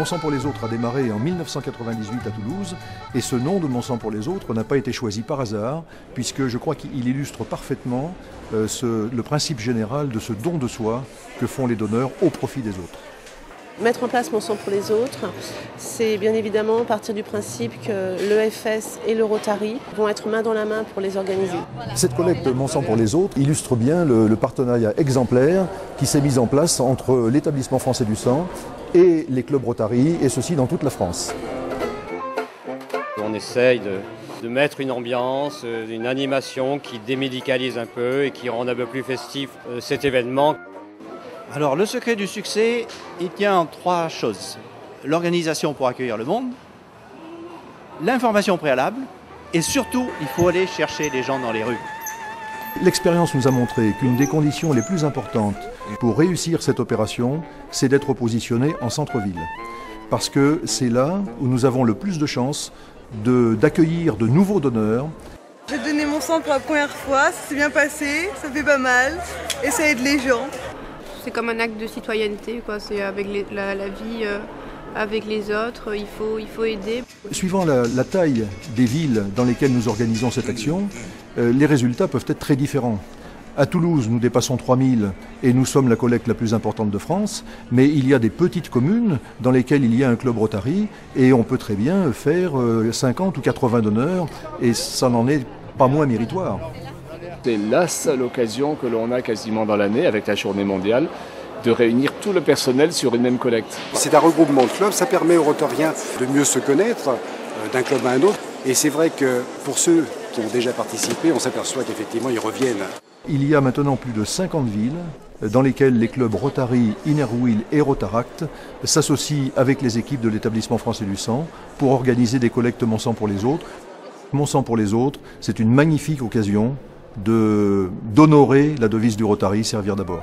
Mon sang pour les autres a démarré en 1998 à Toulouse et ce nom de Mon sang pour les autres n'a pas été choisi par hasard puisque je crois qu'il illustre parfaitement le principe général de ce don de soi que font les donneurs au profit des autres. Mettre en place Mon sang pour les autres, c'est bien évidemment partir du principe que l'EFS et le Rotary vont être main dans la main pour les organiser. Cette collecte Mon sang pour les autres illustre bien le partenariat exemplaire qui s'est mis en place entre l'établissement français du sang et les clubs Rotary, et ceci dans toute la France. On essaye de mettre une ambiance, une animation qui démédicalise un peu et qui rend un peu plus festif cet événement. Alors le secret du succès, il tient en 3 choses. L'organisation pour accueillir le monde, l'information préalable et surtout, il faut aller chercher les gens dans les rues. L'expérience nous a montré qu'une des conditions les plus importantes pour réussir cette opération, c'est d'être positionné en centre-ville. Parce que c'est là où nous avons le plus de chances d'accueillir de nouveaux donneurs. J'ai donné mon sang pour la première fois, ça s'est bien passé, ça fait pas mal et ça aide les gens. C'est comme un acte de citoyenneté, quoi. C'est avec la vie avec les autres, il faut aider. Suivant la taille des villes dans lesquelles nous organisons cette action, les résultats peuvent être très différents. À Toulouse, nous dépassons 3000 et nous sommes la collecte la plus importante de France, mais il y a des petites communes dans lesquelles il y a un club Rotary et on peut très bien faire 50 ou 80 donneurs et ça n'en est pas moins méritoire. C'est la seule occasion que l'on a quasiment dans l'année, avec la journée mondiale, de réunir tout le personnel sur une même collecte. C'est un regroupement de clubs, ça permet aux Rotariens de mieux se connaître d'un club à un autre. Et c'est vrai que pour ceux qui ont déjà participé, on s'aperçoit qu'effectivement ils reviennent. Il y a maintenant plus de 50 villes dans lesquelles les clubs Rotary, Inner Wheel et Rotaract s'associent avec les équipes de l'établissement français du sang pour organiser des collectes Mon sang pour les autres. Mon sang pour les autres, c'est une magnifique occasion d'honorer la devise du Rotary, servir d'abord.